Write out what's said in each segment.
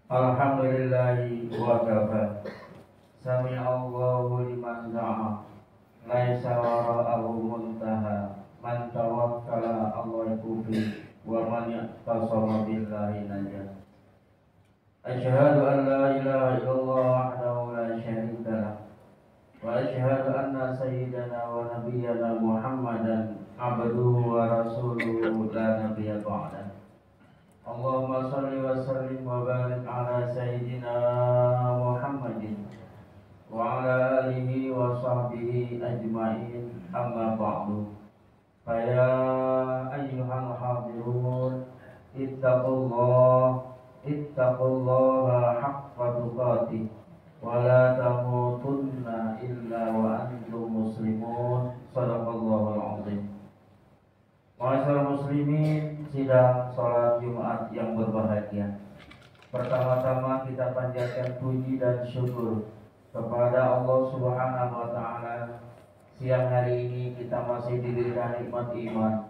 Alhamdulillahi wa kafa. Sami Allahu liman da'a. Laisa wara'ahu muntaha. Man tawakkala Allah kufi. Wa man ya'tasama billahi najah. Asyhadu an la ilaha illallah wahdahu la syarika lah. Wa asyhadu anna sayyidana wa nabiyyana Muhammadan abduhu wa rasuluhu la nabiyya ba'dah. Allahumma salli wa sallim wa barik ala sayyidina Muhammadin wa ala alihi wa sahbihi ajma'in, amma ba'du. Faya ayyuhal hadirun ittaqullaha haqqa tuqatih wa la tamutunna illa wa antum muslimun. Shadaqallahul azim. Ma'asyiral muslimin, sidang sholat Jumat yang berbahagia. Pertama-tama kita panjatkan puji dan syukur kepada Allah Subhanahu wa taala. Siang hari ini kita masih diberikan nikmat iman,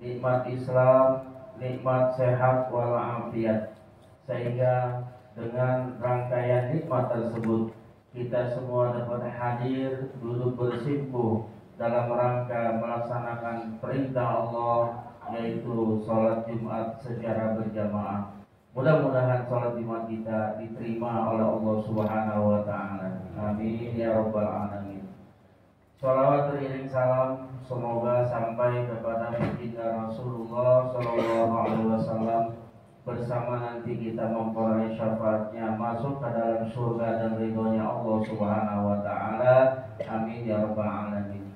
nikmat Islam, nikmat sehat walafiat. Sehingga dengan rangkaian nikmat tersebut kita semua dapat hadir duduk bersimpuh dalam rangka melaksanakan perintah Allah, yaitu sholat Jumat secara berjamaah. Mudah-mudahan sholat Jumat kita diterima oleh Allah Subhanahu wa taala. Amin ya rabbal alamin. Sholawat beriring salam semoga sampai kepada baginda Rasulullah sallallahu alaihi wasallam, bersama nanti kita memperoleh syafaatnya masuk ke dalam surga dan ridhonya Allah Subhanahu wa taala. Amin ya rabbal alamin.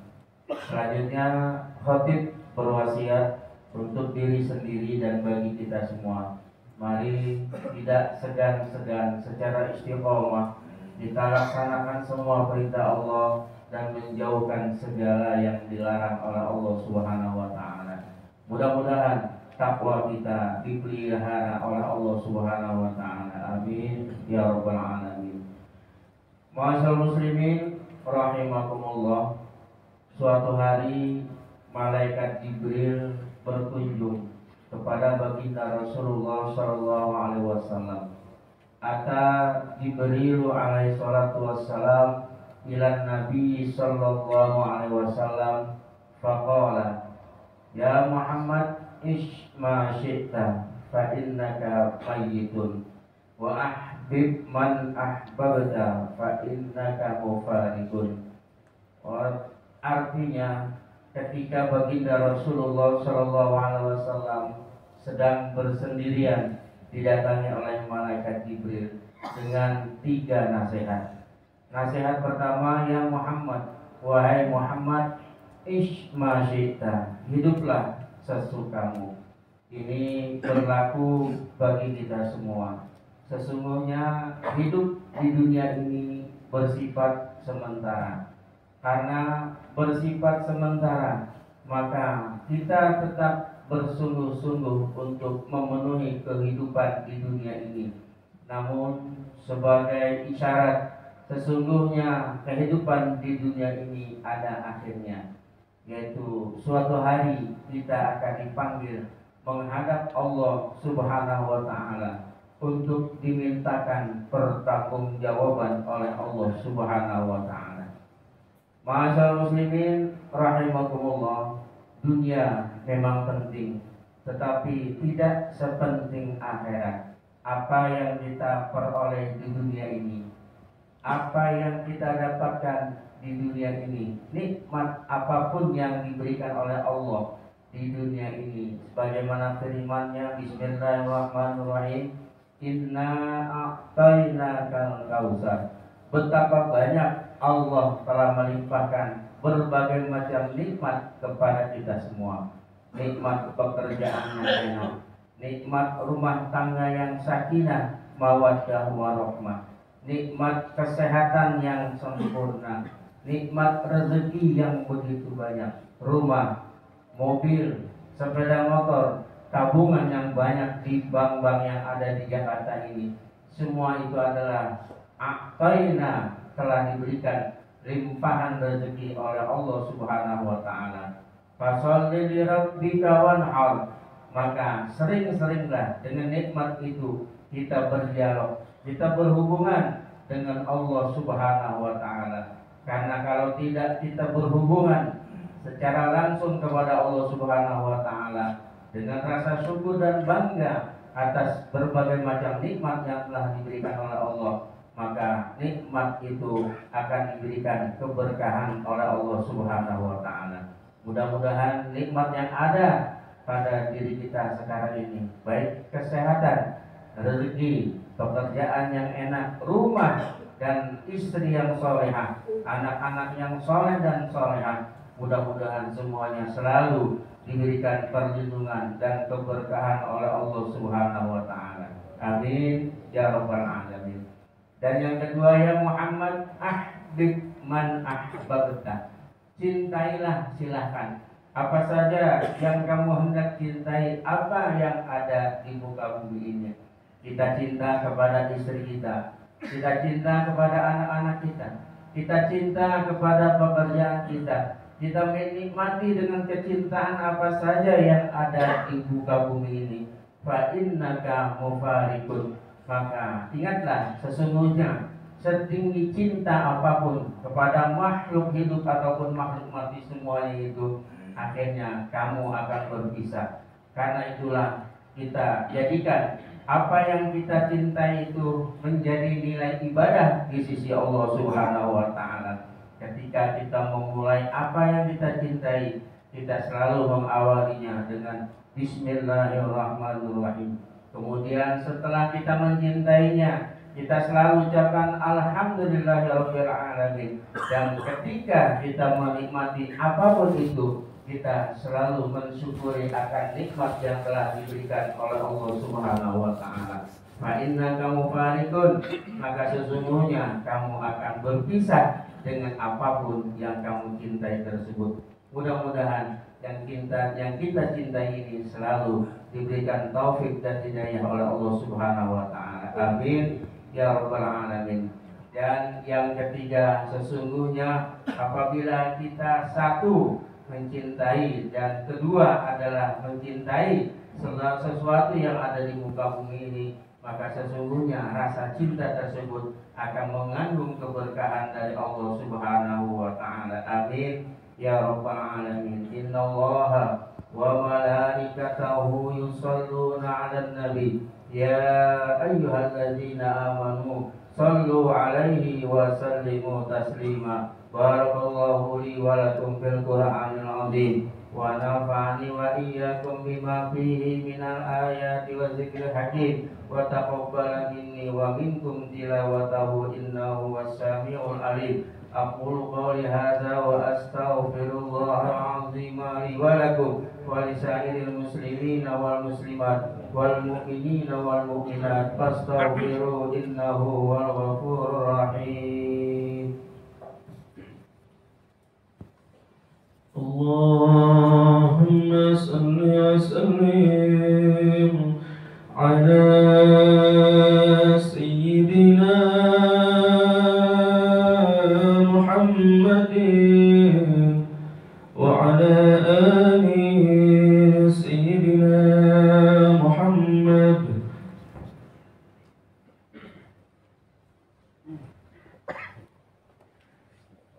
Selanjutnya khatib berwasiat untuk diri sendiri dan bagi kita semua. Mari tidak segan-segan secara istiqomah kita laksanakan semua perintah Allah dan menjauhkan segala yang dilarang oleh Allah Subhanahu wa taala. Mudah-mudahan takwa kita dipelihara oleh Allah Subhanahu wa taala. Amin ya rabbal alamin. Ma'asyiral muslimin rahimakumullah. Suatu hari malaikat Jibril berkunjung kepada baginda Rasulullah sallallahu alaihi wasallam. Ata Jibril alaihi salatu wassalam ila Nabi sallallahu alaihi wasallam faqala, ya Muhammad, ish ma syi'ta fa innaka mayyitun wa ahbib man ahbabta fa innaka mufariqun. Artinya, ketika baginda Rasulullah Shallallahu Alaihi Wasallam sedang bersendirian didatangi oleh malaikat Jibril dengan 3 nasihat. Nasihat pertama, ya Muhammad, wahai Muhammad, ish ma syi'ta, hiduplah sesukamu. Ini berlaku bagi kita semua. Sesungguhnya hidup di dunia ini bersifat sementara. Karena bersifat sementara, maka kita tetap bersungguh-sungguh untuk memenuhi kehidupan di dunia ini. Namun sebagai isyarat, sesungguhnya kehidupan di dunia ini ada akhirnya, yaitu suatu hari kita akan dipanggil menghadap Allah Subhanahu wa taala untuk dimintakan pertanggungjawaban oleh Allah Subhanahu wa taala. Ma'asyiral muslimin rahimakumullah, dunia memang penting, tetapi tidak sepenting akhirat. Apa yang kita peroleh di dunia ini, apa yang kita dapatkan di dunia ini, nikmat apapun yang diberikan oleh Allah di dunia ini, sebagaimana firman-Nya, Bismillahirrahmanirrahim, Inna a'tainakal kautsar. Betapa banyak Allah telah melimpahkan berbagai macam nikmat kepada kita semua. Nikmat pekerjaan yang enak, nikmat rumah tangga yang sakinah, mawaddah warahmah, nikmat kesehatan yang sempurna, nikmat rezeki yang begitu banyak, rumah, mobil, sepeda motor, tabungan yang banyak di bank-bank yang ada di Jakarta ini. Semua itu adalah a'taina, telah diberikan limpahan rezeki oleh Allah Subhanahu wa taala. Fasholli li rabbika wanhar, maka sering-seringlah dengan nikmat itu kita berdialog, kita berhubungan dengan Allah Subhanahu wa taala. Karena kalau tidak kita berhubungan secara langsung kepada Allah Subhanahu wa taala dengan rasa syukur dan bangga atas berbagai macam nikmat yang telah diberikan oleh Allah, maka nikmat itu akan diberikan keberkahan oleh Allah Subhanahu wa taala. Mudah-mudahan nikmat yang ada pada diri kita sekarang ini, baik kesehatan, rezeki, pekerjaan yang enak, rumah dan istri yang solehah, anak-anak yang soleh dan solehah, mudah-mudahan semuanya selalu diberikan perlindungan dan keberkahan oleh Allah Subhanahu wa taala. Amin ya rabbal alamin. Dan yang kedua, ya Muhammad, ahbib man ahbabta. Cintailah, silahkan apa saja yang kamu hendak cintai, apa yang ada di muka bumi ini. Kita cinta kepada istri kita, kita cinta kepada anak-anak kita cinta kepada pekerjaan kita menikmati dengan kecintaan apa saja yang ada di muka bumi ini. Fa innaka mufarikun, maka ingatlah sesungguhnya setinggi cinta apapun kepada makhluk hidup ataupun makhluk mati semuanya itu, akhirnya kamu akan berpisah. Karena itulah kita jadikan apa yang kita cintai itu menjadi nilai ibadah di sisi Allah Subhanahu wa taala. Ketika kita memulai apa yang kita cintai, kita selalu mengawalinya dengan Bismillahirrahmanirrahim. Kemudian setelah kita mencintainya, kita selalu ucapkan Alhamdulillahirabbil alamin. Dan ketika kita menikmati apapun itu, kita selalu mensyukuri akan nikmat yang telah diberikan oleh Allah Subhanahu wa taala. Fa innaka mufarikun, maka sesungguhnya kamu akan berpisah dengan apapun yang kamu cintai tersebut. Mudah-mudahan yang kita cintai ini selalu diberikan taufik dan hidayah oleh Allah Subhanahu wa taala. Amin ya rabbal alamin. Dan yang ketiga, sesungguhnya apabila kita satu mencintai dan kedua adalah mencintai segala sesuatu yang ada di muka bumi ini, maka sesungguhnya rasa cinta tersebut akan mengandung keberkahan dari Allah Subhanahu wa taala. Amin ya rabbal alamin. Innallaha wa malaikatahu yusholluna 'alan nabi ya ayyuhalladzina amanu shallu 'alaihi wa sallimu taslima. Barakallahu li wa lakum fil Qur'anil 'azim wa nafa'ani wa iyyakum bima fihi minal ayati wa dzikril hakim wa taqabbal minni wa minkum tilawatahu innahu was-sami'ul 'alim. Aqulu qawli hadza wa astaghfirullahal 'azim li wa lakum wa lisairil muslimina wal muslimat wal mu'minina wal mu'minat fastaghfiru innahu wal ghafurur rahim. Allahumma salli wa sallim ala sayyidina Muhammadin wa ala ali sayyidina Muhammad.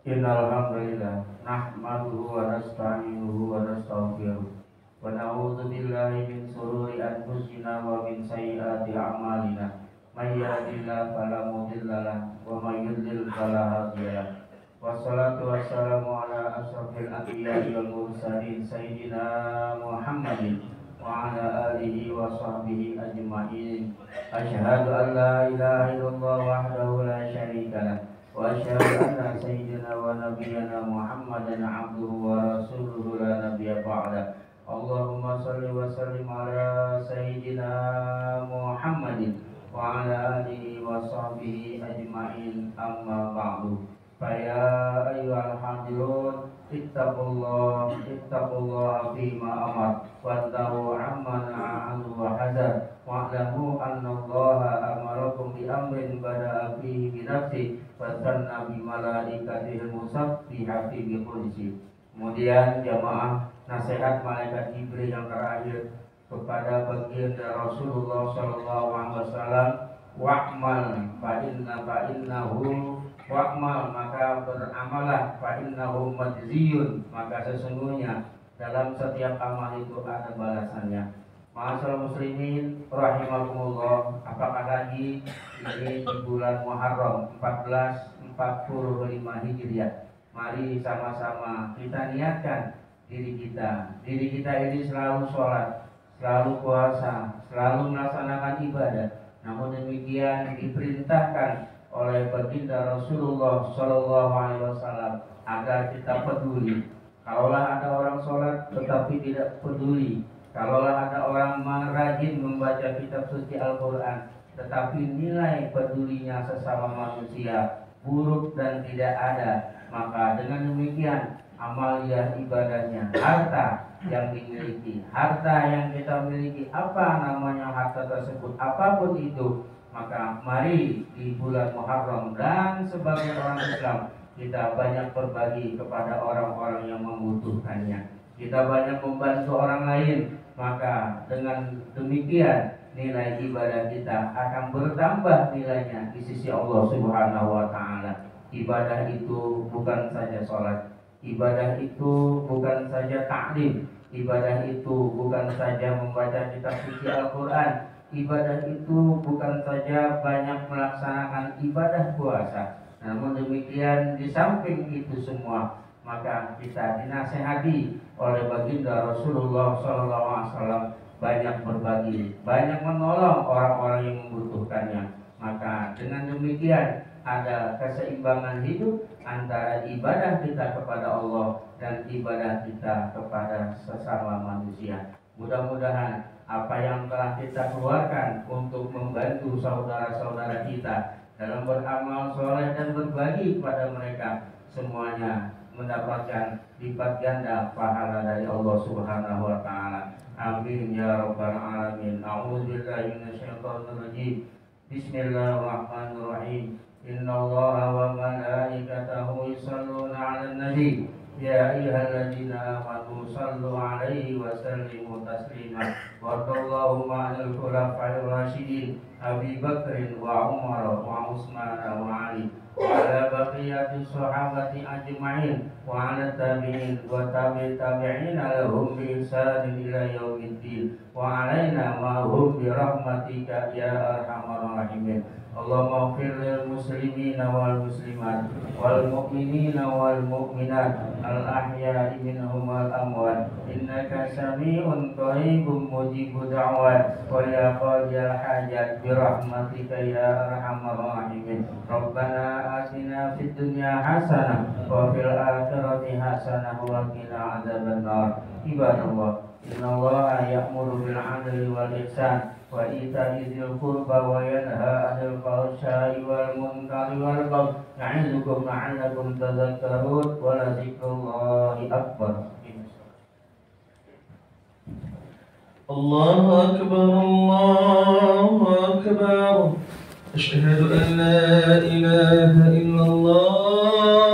Innal hamdalillah nahmaduhu wa nasta'inuhu wa nastaghfiruh wa na'udzu billahi min shururi anfusina wa min sayyiati a'malina. May yahdihillahu fala mudilla lahu wa may yudlil fala hadiya lahu. Wassalatu wassalamu ala asyrafil anbiya'i wal mursalin sayyidina Muhammadin wa ala alihi wa sahbihi ajma'in. Asyhadu an la ilaha illallah wahdahu la syarika lahu wa asyhadu anna sayyidina wa nabiyyana Muhammadan abduhu wa rasuluhu la nabiyya ba'da. Allahumma salli wa sallim ala sayyidina Muhammadin wa ala alihi wa sahbihi ajma'in, amma ba'du. Fa ya ayyuhal hadirun ittaqullah fima amar wantahu amma naha anhu wa hazar wa'lamu anna Allaha amarakum bi amrin bada'a fihi bi nafsihi wa sanna bi malaikatihil musabbihati bi qudsi. Kemudian jamaah nasihat malaikat Jibril yang terakhir, kepada baginda Rasulullah sallallahu alaihi wasallam, wa'mal wa'mal maka beramalah, fa innahu majziyun maka sesungguhnya dalam setiap amal itu ada balasannya. Ma'asyiral muslimin rahimakumullah, apakah lagi ini di bulan Muharram 1445 Hijriah. Mari sama-sama kita niatkan diri kita ini selalu sholat, selalu puasa, selalu melaksanakan ibadah. Namun demikian diperintahkan oleh baginda Rasulullah Shallallahu Alaihi Wasallam agar kita peduli. Kalaulah ada orang sholat tetapi tidak peduli, kalaulah ada orang rajin membaca kitab suci Al-Quran tetapi nilai pedulinya sesama manusia buruk dan tidak ada, maka dengan demikian amalia ibadahnya, harta yang dimiliki, harta yang kita miliki, apa namanya harta tersebut, apapun itu, maka mari di bulan Muharram dan sebagai orang Islam kita banyak berbagi kepada orang-orang yang membutuhkannya. Kita banyak membantu orang lain, maka dengan demikian nilai ibadah kita akan bertambah nilainya di sisi Allah Subhanahu wa taala. Ibadah itu bukan saja sholat, ibadah itu bukan saja taklim, ibadah itu bukan saja membaca kitab suci Al-Quran, ibadah itu bukan saja banyak melaksanakan ibadah puasa. Namun demikian di samping itu semua, maka kita dinasehati oleh baginda Rasulullah SAW banyak berbagi, banyak menolong orang-orang yang membutuhkannya. Maka dengan demikian ada keseimbangan hidup antara ibadah kita kepada Allah dan ibadah kita kepada sesama manusia. Mudah-mudahan apa yang telah kita keluarkan untuk membantu saudara-saudara kita dalam beramal soleh dan berbagi kepada mereka, semuanya mendapatkan lipat ganda pahala dari Allah Subhanahu wa taala. Amin ya rabbal alamin. A'udzubillahi minasyaitonir rajim. Bismillahirrahmanirrahim. Innallaha wa malaikatahu yusholluna 'alan nabi. Ya ayyuhalladzina amanu shallu 'alaihi wa sallimu taslima. Warḍallahu ma'al khulafa'ir rasyidin Abi Bakrin wa Umar wa Utsman wa Ali wa ala baqiyati sahabati ajma'in wa ala tabi'in wa tabi'in lahum bi ihsanin ila yaumiddin wa alaina ma hum bi rahmatika ya arhamar rahimin. Allahumma ighfir lil muslimina wal muslimat wal mu'minina wal mu'minat al ahya'i minhum wal amwat innaka sami'un qaribun mujibud da'wat wa ya qadiyal hajat bi rahmatika ya arhamar rahimin. Rabbana atina fid dunya hasanah wa fil akhirati hasanah wa qina adzabannar. Ibadallah, innallaha ya'muru bil 'adli wal ihsan wa ita'i dzil qurba wa yanha 'anil fahsya'i wal munkari wal baghi ya'izukum la'allakum tadhakkarun wa la dzikrullahi akbar. Allahu akbar, Allahu akbar. Asyhadu an la ilaha illallah.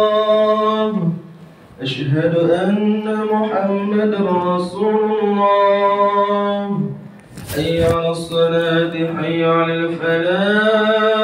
Asyhadu anna Muhammadar Rasulullah. Hayya 'alas salati, hayya 'alal falah.